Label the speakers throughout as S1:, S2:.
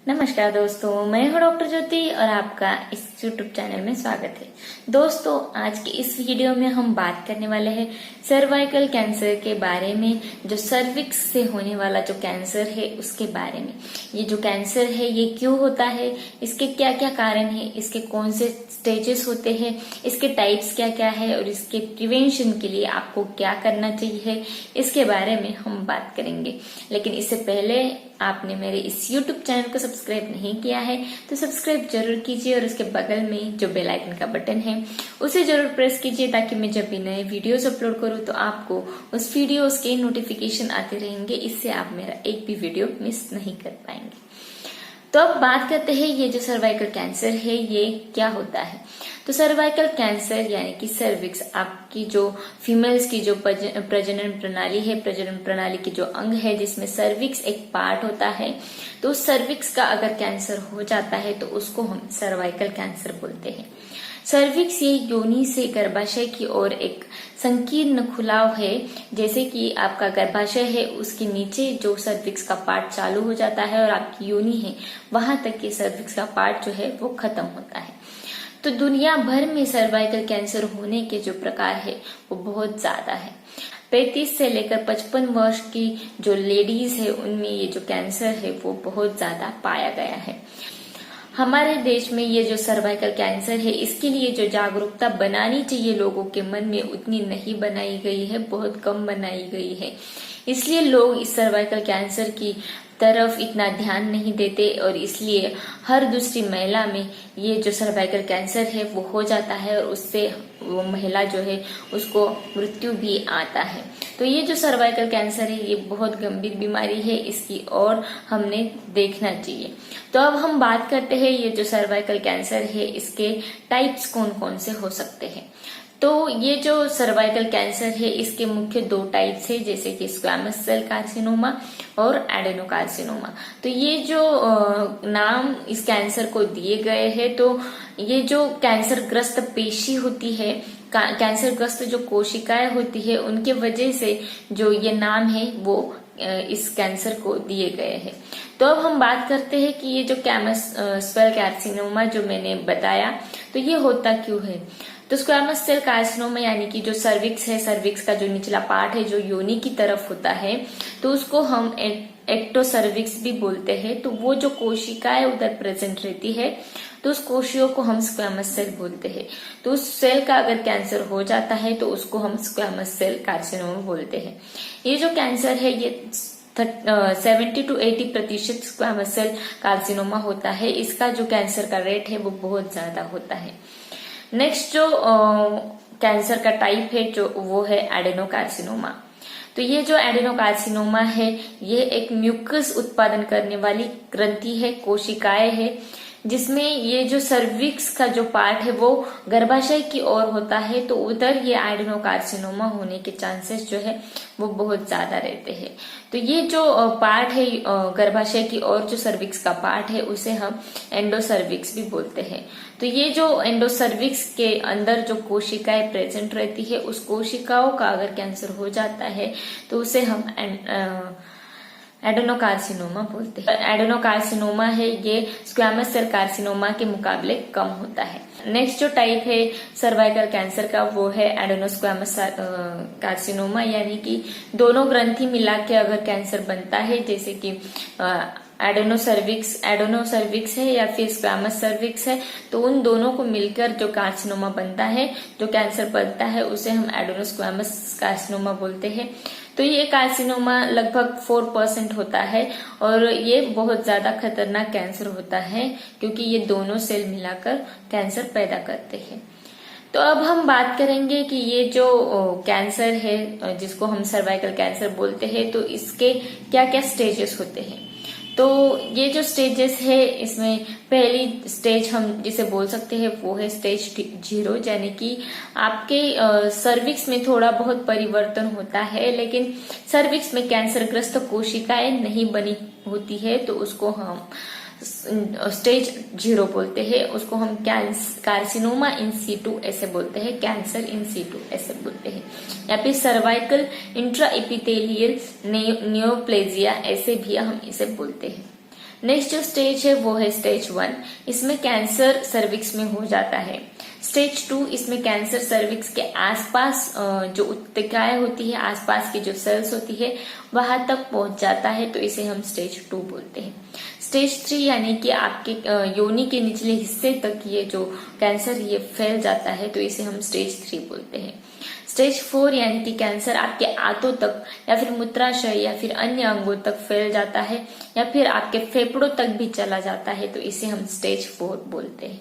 S1: नमस्कार दोस्तों, मैं हूं डॉक्टर ज्योति और आपका इस यूट्यूब चैनल में स्वागत है। दोस्तों, आज की इस वीडियो में हम बात करने वाले हैं सर्वाइकल कैंसर के बारे में। जो सर्विक्स से होने वाला जो कैंसर है उसके बारे में। ये जो कैंसर है ये क्यों होता है, इसके क्या क्या कारण है, इसके कौन से स्टेजेस होते हैं, इसके टाइप्स क्या क्या है और इसके प्रिवेंशन के लिए आपको क्या करना चाहिए, इसके बारे में हम बात करेंगे। लेकिन इससे पहले आपने मेरे इस YouTube चैनल को सब्सक्राइब नहीं किया है तो सब्सक्राइब जरूर कीजिए और उसके बगल में जो बेल आइकन का बटन है उसे जरूर प्रेस कीजिए, ताकि मैं जब भी नए वीडियोस अपलोड करूं तो आपको उस वीडियोस के नोटिफिकेशन आते रहेंगे। इससे आप मेरा एक भी वीडियो मिस नहीं कर पाएंगे। तो अब बात करते हैं ये जो सर्वाइकल कैंसर है ये क्या होता है। तो सर्वाइकल कैंसर यानी कि सर्विक्स, आपकी जो फीमेल्स की जो प्रजनन प्रणाली है, प्रजनन प्रणाली की जो अंग है जिसमें सर्विक्स एक पार्ट होता है, तो उस सर्विक्स का अगर कैंसर हो जाता है तो उसको हम सर्वाइकल कैंसर बोलते हैं। सर्विक्स ये योनि से गर्भाशय की ओर एक संकीर्ण खुलाव है। जैसे कि आपका गर्भाशय है उसके नीचे जो सर्विक्स का पार्ट चालू हो जाता है और आपकी योनि है वहां तक ये सर्विक्स का पार्ट जो है वो खत्म होता है। तो दुनिया भर में सर्वाइकल कैंसर होने के जो प्रकार है वो बहुत ज्यादा है। 35 से लेकर 55 वर्ष की जो लेडीज है उनमें ये जो कैंसर है वो बहुत ज्यादा पाया गया है। हमारे देश में ये जो सर्वाइकल कैंसर है इसके लिए जो जागरूकता बनानी चाहिए लोगों के मन में उतनी नहीं बनाई गई है, बहुत कम बनाई गई है। इसलिए लोग इस सर्वाइकल कैंसर की तरफ इतना ध्यान नहीं देते और इसलिए हर दूसरी महिला में ये जो सर्वाइकल कैंसर है वो हो जाता है और उससे वो महिला जो है उसको मृत्यु भी आता है। तो ये जो सर्वाइकल कैंसर है ये बहुत गंभीर बीमारी है, इसकी और हमने देखना चाहिए। तो अब हम बात करते हैं ये जो सर्वाइकल कैंसर है इसके टाइप्स कौन कौन से हो सकते हैं। तो ये जो सर्वाइकल कैंसर है इसके मुख्य 2 टाइप्स है, जैसे कि स्क्वैमस सेल कार्सिनोमा और एडेनोकार्सिनोमा। तो ये जो नाम इस कैंसर को दिए गए हैं, तो ये जो कैंसर ग्रस्त पेशी होती है, कैंसर ग्रस्त जो कोशिकाएं होती है, उनके वजह से जो ये नाम है वो इस कैंसर को दिए गए हैं। तो अब हम बात करते हैं कि ये जो सेल कार्सिनोमा जो मैंने बताया तो ये होता क्यों है। तो स्क्वैमस सेल कार्सिनोमा यानी कि जो सर्विक्स है, सर्विक्स का जो निचला पार्ट है जो योनि की तरफ होता है, तो उसको हम एक्टोसर्विक्स भी बोलते हैं। तो वो जो कोशिकाएं उधर प्रेजेंट रहती है तो उस कोशियों को हम स्क्वैमस सेल बोलते हैं। तो उस सेल का अगर कैंसर हो जाता है तो उसको हम स्क्वैमस सेल कार्सिनोमा बोलते हैं। ये जो कैंसर है ये 70 to 80% स्क्वैमस सेल कार्सिनोमा होता है। इसका जो कैंसर का रेट है वो बहुत ज्यादा होता है। नेक्स्ट जो कैंसर का टाइप है जो वो है एडेनोकार्सिनोमा। तो ये जो एडेनोकार्सिनोमा है ये एक म्यूकस उत्पादन करने वाली ग्रंथि है, कोशिकाएं है, जिसमें ये जो सर्विक्स का जो पार्ट है वो गर्भाशय की ओर होता है। तो उधर ये एडेनोकार्सिनोमा होने के चांसेस जो है वो बहुत ज्यादा रहते हैं। तो ये जो पार्ट है गर्भाशय की ओर जो सर्विक्स का पार्ट है उसे हम एंडोसर्विक्स भी बोलते हैं। तो ये जो एंडोसर्विक्स के अंदर जो कोशिकाएं प्रेजेंट रहती है उस कोशिकाओं का अगर कैंसर हो जाता है तो उसे हम एडेनोकार्सिनोमा बोलते हैं। एडेनोकार्सिनोमा है ये स्क्वैमस सेल कार्सिनोमा के मुकाबले कम होता है। नेक्स्ट जो टाइप है सर्वाइकल कैंसर का वो है एडेनोस्क्वैमस कार्सिनोमा, यानी कि दोनों ग्रंथि मिला के अगर कैंसर बनता है, जैसे कि एडेनोसर्विक्स है या फिर स्क्वैमस सर्विक्स है, तो उन दोनों को मिलकर जो कार्सिनोमा बनता है, जो कैंसर बनता है उसे हम एडेनोस्क्वैमस कार्सिनोमा बोलते हैं। तो ये कार्सिनोमा लगभग 4% होता है और ये बहुत ज्यादा खतरनाक कैंसर होता है क्योंकि ये दोनों सेल मिलाकर कैंसर पैदा करते हैं। तो अब हम बात करेंगे कि ये जो कैंसर है जिसको हम सर्वाइकल कैंसर बोलते हैं तो इसके क्या क्या स्टेजेस होते हैं। तो ये जो स्टेजेस है इसमें पहली स्टेज हम जिसे बोल सकते हैं वो है स्टेज 0, यानी कि आपके सर्विक्स में थोड़ा बहुत परिवर्तन होता है लेकिन सर्विक्स में कैंसरग्रस्त कोशिकाएं नहीं बनी होती है, तो उसको हम स्टेज 0 बोलते हैं। उसको हम कार्सिनोमा इन सीटू ऐसे बोलते हैं, कैंसर इन सीटू ऐसे बोलते हैं, या फिर सर्वाइकल इंट्रा एपिथेलियल नियोप्लेजिया ऐसे भी हम इसे बोलते हैं। नेक्स्ट जो स्टेज है वो है स्टेज 1। इसमें कैंसर सर्विक्स में हो जाता है। स्टेज 2 इसमें कैंसर सर्विक्स के आसपास जो उत्तकाएं होती है, आसपास की जो सेल्स होती है वहां तक पहुंच जाता है, तो इसे हम स्टेज 2 बोलते हैं। स्टेज 3 यानी कि आपके योनि के निचले हिस्से तक ये जो कैंसर ये फैल जाता है, तो इसे हम स्टेज 3 बोलते हैं। स्टेज 4 यानी कि कैंसर आपके आंतों तक या फिर मूत्राशय या फिर अन्य अंगों तक फैल जाता है या फिर आपके फेफड़ों तक भी चला जाता है, तो इसे हम स्टेज 4 बोलते हैं।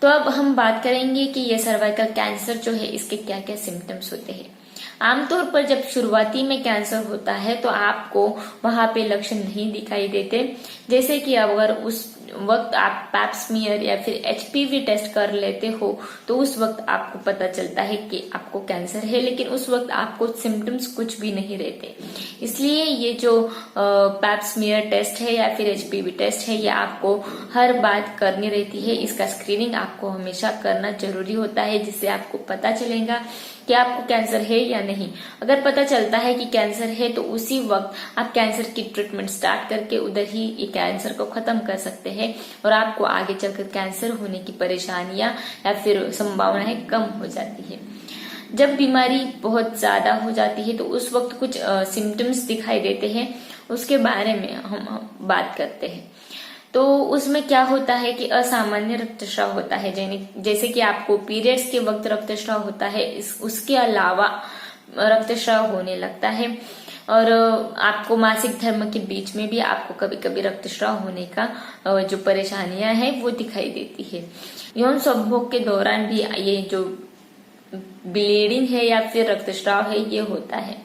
S1: तो अब हम बात करेंगे कि ये सर्वाइकल कैंसर जो है इसके क्या क्या सिम्टम्स होते हैं। आमतौर पर जब शुरुआती में कैंसर होता है तो आपको वहां पे लक्षण नहीं दिखाई देते, जैसे कि अगर उस वक्त आप पैप स्मीयर या फिर एचपीवी टेस्ट कर लेते हो तो उस वक्त आपको पता चलता है कि आपको कैंसर है, लेकिन उस वक्त आपको सिम्टम्स कुछ भी नहीं रहते। इसलिए ये जो पैप स्मीयर टेस्ट है या फिर एचपीवी टेस्ट है ये आपको हर बात करनी रहती है। इसका स्क्रीनिंग आपको हमेशा करना जरूरी होता है, जिससे आपको पता चलेगा कि आपको कैंसर है या नहीं। अगर पता चलता है कि कैंसर है तो उसी वक्त आप कैंसर की ट्रीटमेंट स्टार्ट करके उधर ही ये कैंसर को खत्म कर सकते हैं और आपको आगे चलकर कैंसर होने की परेशानियां या फिर संभावनाएं कम हो जाती है। जब बीमारी बहुत ज्यादा हो जाती है तो उस वक्त कुछ सिम्टम्स दिखाई देते हैं, उसके बारे में हम बात करते हैं। तो उसमें क्या होता है कि असामान्य रक्तस्राव होता है, जैसे कि आपको पीरियड्स के वक्त रक्तस्राव होता है, उसके अलावा रक्तस्राव होने लगता है और आपको मासिक धर्म के बीच में भी आपको कभी कभी रक्तस्राव होने का जो परेशानियां हैं वो दिखाई देती है। यौन संभोग के दौरान भी ये जो ब्लीडिंग है या फिर रक्तस्राव है ये होता है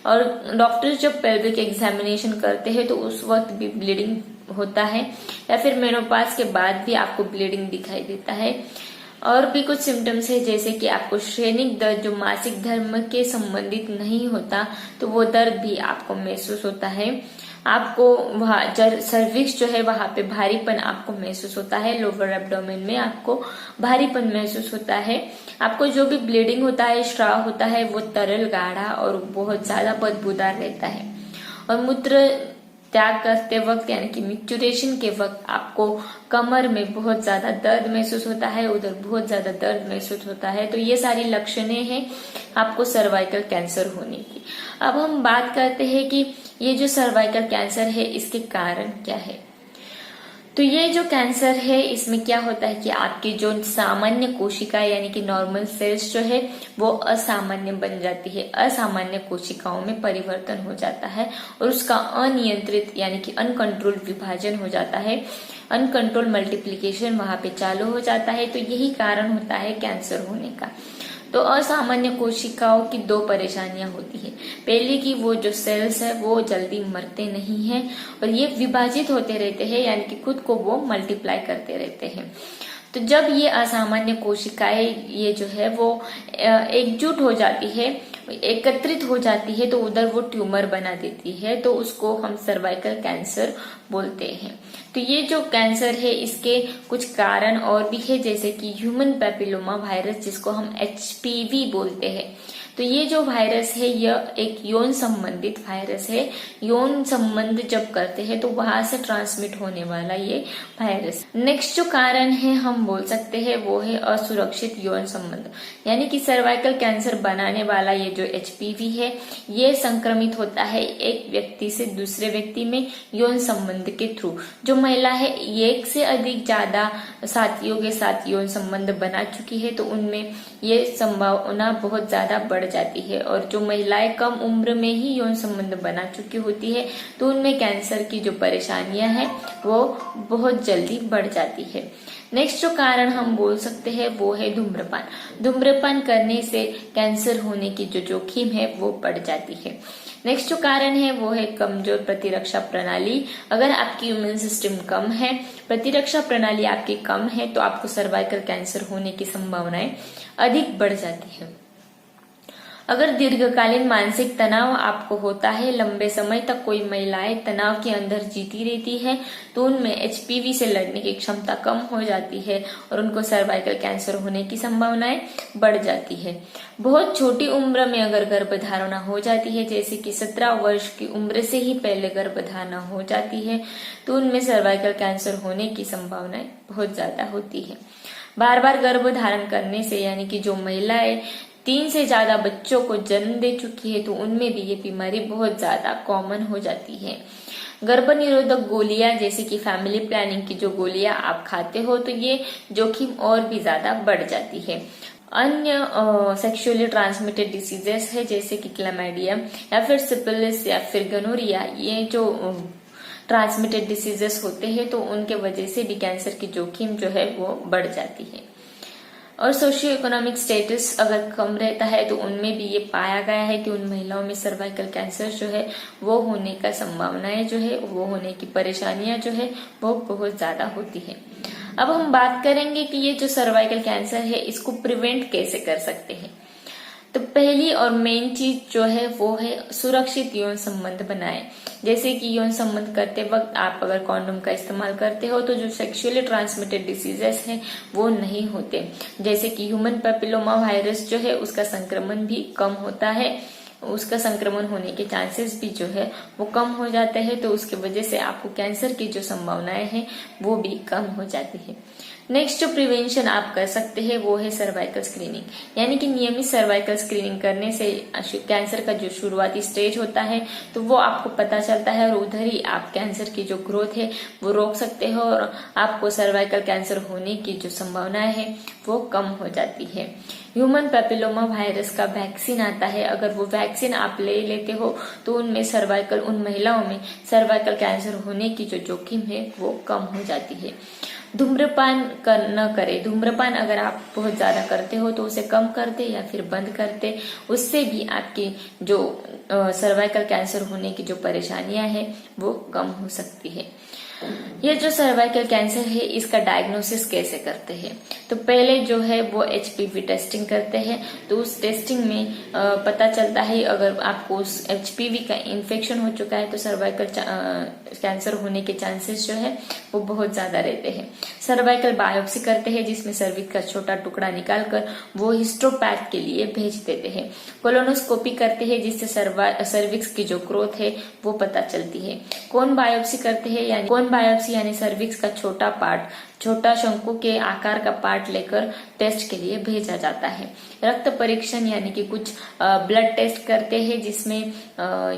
S1: और डॉक्टर जब पेल्विक एग्जामिनेशन करते हैं तो उस वक्त भी ब्लीडिंग होता है या फिर मेनोपाज के बाद भी आपको ब्लीडिंग दिखाई देता है। और भी कुछ सिम्टम्स है, जैसे कि आपको श्रेणिक दर्द जो मासिक धर्म के संबंधित नहीं होता तो वो दर्द भी आपको महसूस होता है। आपको वहां सर्विक्स जो है वहां पे भारीपन आपको महसूस होता है, लोअर एब्डोमेन में आपको भारीपन महसूस होता है। आपको जो भी ब्लीडिंग होता है, स्राव होता है, वो तरल गाढ़ा और बहुत ज्यादा बदबूदार रहता है। और मूत्र त्याग करते वक्त यानी कि मिक्चुरेशन के वक्त आपको कमर में बहुत ज्यादा दर्द महसूस होता है, उधर बहुत ज्यादा दर्द महसूस होता है। तो ये सारी लक्षणें हैं आपको सर्वाइकल कैंसर होने की। अब हम बात करते हैं कि ये जो सर्वाइकल कैंसर है इसके कारण क्या है। तो ये जो कैंसर है इसमें क्या होता है कि आपकी जो सामान्य कोशिका यानी कि नॉर्मल सेल्स जो है वो असामान्य बन जाती है, असामान्य कोशिकाओं में परिवर्तन हो जाता है और उसका अनियंत्रित यानी कि अनकंट्रोल्ड विभाजन हो जाता है, अनकंट्रोल मल्टीप्लीकेशन वहां पे चालू हो जाता है। तो यही कारण होता है कैंसर होने का। तो असामान्य कोशिकाओं की दो परेशानियां होती है। पहले की वो जो सेल्स है वो जल्दी मरते नहीं हैं और ये विभाजित होते रहते हैं, यानी कि खुद को वो मल्टीप्लाई करते रहते हैं। तो जब ये असामान्य कोशिकाएं ये जो है वो एकजुट हो जाती है, एकत्रित हो जाती है, तो उधर वो ट्यूमर बना देती है, तो उसको हम सर्वाइकल कैंसर बोलते हैं। तो ये जो कैंसर है इसके कुछ कारण और भी है, जैसे कि ह्यूमन पैपिलोमा वायरस जिसको हम HPV बोलते हैं। तो ये जो वायरस है यह एक यौन संबंधित वायरस है। यौन संबंध जब करते हैं तो वहां से ट्रांसमिट होने वाला ये वायरस। नेक्स्ट जो कारण है हम बोल सकते हैं वो है असुरक्षित यौन संबंध, यानी कि सर्वाइकल कैंसर बनाने वाला ये जो HPV है ये संक्रमित होता है एक व्यक्ति से दूसरे व्यक्ति में यौन संबंध के थ्रू। जो महिला है एक से अधिक ज्यादा साथियों के साथ यौन संबंध बना चुकी है तो उनमें ये संभावना बहुत ज्यादा बढ़ जाती है, और जो महिलाएं कम उम्र में ही यौन संबंध बना चुकी होती है तो उनमें कैंसर की जो परेशानियां हैं वो बहुत जल्दी बढ़ जाती है। नेक्स्ट जो कारण हम बोल सकते हैं वो है धूम्रपान। धूम्रपान करने से कैंसर होने की जो जोखिम है वो बढ़ जाती है। नेक्स्ट जो कारण है वो है कमजोर प्रतिरक्षा प्रणाली। अगर आपकी इम्यून सिस्टम कम है, प्रतिरक्षा प्रणाली आपकी कम है, तो आपको सर्वाइकल कैंसर होने की संभावनाएं अधिक बढ़ जाती है। अगर दीर्घकालीन मानसिक तनाव आपको होता है, लंबे समय तक कोई महिलाएं तनाव के अंदर जीती रहती है, तो उनमें एचपीवी से लड़ने की क्षमता कम हो जाती है और उनको सर्वाइकल कैंसर होने की संभावनाएं बढ़ जाती है। बहुत छोटी उम्र में अगर गर्भधारणा हो जाती है, जैसे कि 17 वर्ष की उम्र से ही पहले गर्भधारणा हो जाती है, तो उनमें सर्वाइकल कैंसर होने की संभावनाएं बहुत ज्यादा होती है। बार बार गर्भधारण करने से, यानी कि जो महिलाएं 3 से ज्यादा बच्चों को जन्म दे चुकी है, तो उनमें भी ये बीमारी बहुत ज्यादा कॉमन हो जाती है। गर्भ निरोधक गोलियां जैसे कि फैमिली प्लानिंग की जो गोलियां आप खाते हो, तो ये जोखिम और भी ज्यादा बढ़ जाती है। अन्य सेक्सुअली ट्रांसमिटेड डिसीजेस है, जैसे कि क्लैमिडिया या फिर सिफिलिस या फिर गनोरिया, ये जो ट्रांसमिटेड डिसीजेस होते हैं, तो उनके वजह से भी कैंसर की जोखिम जो है वो बढ़ जाती है। और सोशियो इकोनॉमिक स्टेटस अगर कम रहता है, तो उनमें भी ये पाया गया है कि उन महिलाओं में सर्वाइकल कैंसर जो है वो होने का संभावनाएं जो है, वो होने की परेशानियां जो है वो बहुत ज्यादा होती है। अब हम बात करेंगे कि ये जो सर्वाइकल कैंसर है, इसको प्रिवेंट कैसे कर सकते हैं। तो पहली और मेन चीज जो है वो है सुरक्षित यौन संबंध बनाएं। जैसे कि यौन संबंध करते वक्त आप अगर कॉन्डोम का इस्तेमाल करते हो, तो जो सेक्सुअली ट्रांसमिटेड डिसीजेस हैं वो नहीं होते। जैसे कि ह्यूमन पैपिलोमा वायरस जो है उसका संक्रमण भी कम होता है, उसका संक्रमण होने के चांसेस भी जो है वो कम हो जाते हैं, तो उसकी वजह से आपको कैंसर की जो संभावनाएं हैं वो भी कम हो जाती है। नेक्स्ट जो प्रिवेंशन आप कर सकते हैं वो है सर्वाइकल स्क्रीनिंग, यानी कि नियमित सर्वाइकल स्क्रीनिंग करने से कैंसर का जो शुरुआती स्टेज होता है तो वो आपको पता चलता है, और उधर ही आप कैंसर की जो ग्रोथ है वो रोक सकते हो, और आपको सर्वाइकल कैंसर होने की जो संभावनाएं है वो कम हो जाती है। ह्यूमन पैपिलोमा वायरस का वैक्सीन आता है, अगर वो वैक्सीन आप ले लेते हो तो उन महिलाओं में सर्वाइकल कैंसर होने की जो जोखिम है वो कम हो जाती है। धूम्रपान न करें। धूम्रपान अगर आप बहुत ज्यादा करते हो तो उसे कम कर दे या फिर बंद कर दे, उससे भी आपकी जो सर्वाइकल कैंसर होने की जो परेशानियां हैं वो कम हो सकती है। ये जो सर्वाइकल कैंसर है इसका डायग्नोसिस कैसे करते हैं, तो पहले जो है वो एचपीवी टेस्टिंग करते हैं। तो उस टेस्टिंग में पता चलता है अगर आपको उस एचपीवी का इन्फेक्शन हो चुका है तो सर्वाइकल कैंसर होने के चांसेस जो है वो बहुत ज्यादा रहते हैं। सर्वाइकल बायोप्सी करते हैं, जिसमें सर्विक्स का छोटा टुकड़ा निकालकर वो हिस्टोपैथ के लिए भेज देते हैं। कोलोनोस्कोपी करते हैं, जिससे सर्विक्स की जो ग्रोथ है वो पता चलती है। कोन बायोप्सी करते हैं, बायोप्सी यानी सर्विक्स का छोटा पार्ट, छोटा शंकु के आकार का पार्ट लेकर टेस्ट के लिए भेजा जाता है। रक्त परीक्षण यानी कि कुछ ब्लड टेस्ट करते हैं, जिसमें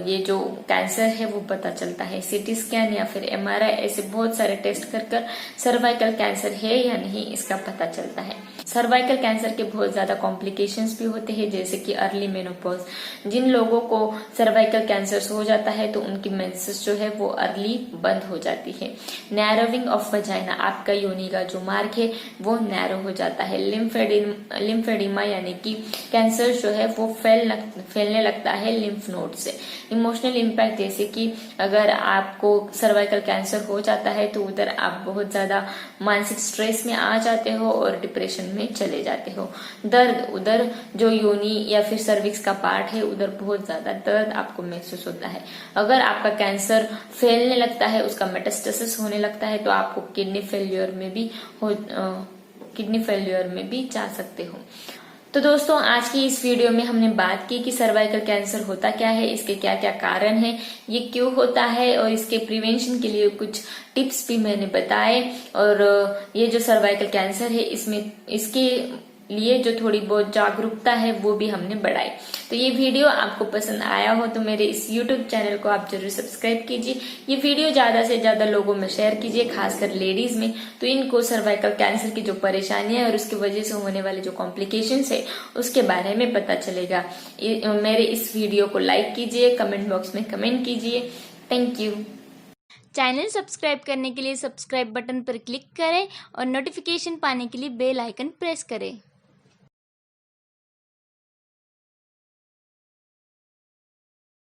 S1: ये जो कैंसर है वो पता चलता है। सीटी स्कैन या फिर एमआरआई, ऐसे बहुत सारे टेस्ट कर सर्वाइकल कैंसर है या नहीं इसका पता चलता है। सर्वाइकल कैंसर के बहुत ज्यादा कॉम्प्लिकेशंस भी होते हैं, जैसे कि अर्ली मेनोपॉज। जिन लोगों को सर्वाइकल कैंसर हो जाता है तो उनकी मेंसेस जो है वो अर्ली बंद हो जाती है। नैरोविंग ऑफ वजाइना, आपका योनि का जो मार्ग है वो नैरो हो जाता है। लिम्फेडिमा यानी कि कैंसर जो है वो फैलने लगता है लिम्फ नोड से। इमोशनल इम्पैक्ट, जैसे कि अगर आपको सर्वाइकल कैंसर हो जाता है तो उधर आप बहुत ज्यादा मानसिक स्ट्रेस में आ जाते हो और डिप्रेशन में चले जाते हो। दर्द, उधर जो योनि या फिर सर्विक्स का पार्ट है उधर बहुत ज्यादा दर्द आपको महसूस होता है। अगर आपका कैंसर फैलने लगता है, उसका मेटास्टेसिस होने लगता है, तो आपको किडनी फेल्यूर में भी जा सकते हो। तो दोस्तों, आज की इस वीडियो में हमने बात की कि सर्वाइकल कैंसर होता क्या है, इसके क्या क्या कारण हैं, ये क्यों होता है, और इसके प्रिवेंशन के लिए कुछ टिप्स भी मैंने बताए। और ये जो सर्वाइकल कैंसर है इसके लिए जो थोड़ी बहुत जागरूकता है वो भी हमने बढ़ाई। तो ये वीडियो आपको पसंद आया हो तो मेरे इस YouTube चैनल को आप जरूर सब्सक्राइब कीजिए। ये वीडियो ज्यादा से ज्यादा लोगों में शेयर कीजिए, खासकर लेडीज में, तो इनको सर्वाइकल कैंसर की जो परेशानियां है और उसकी वजह से होने वाले जो कॉम्प्लिकेशंस है उसके बारे में पता चलेगा। मेरे इस वीडियो को लाइक कीजिए, कमेंट बॉक्स में कमेंट कीजिए। Thank you.
S2: चैनल सब्सक्राइब करने के लिए सब्सक्राइब बटन पर क्लिक करें और नोटिफिकेशन पाने के लिए बेल आइकन प्रेस करें।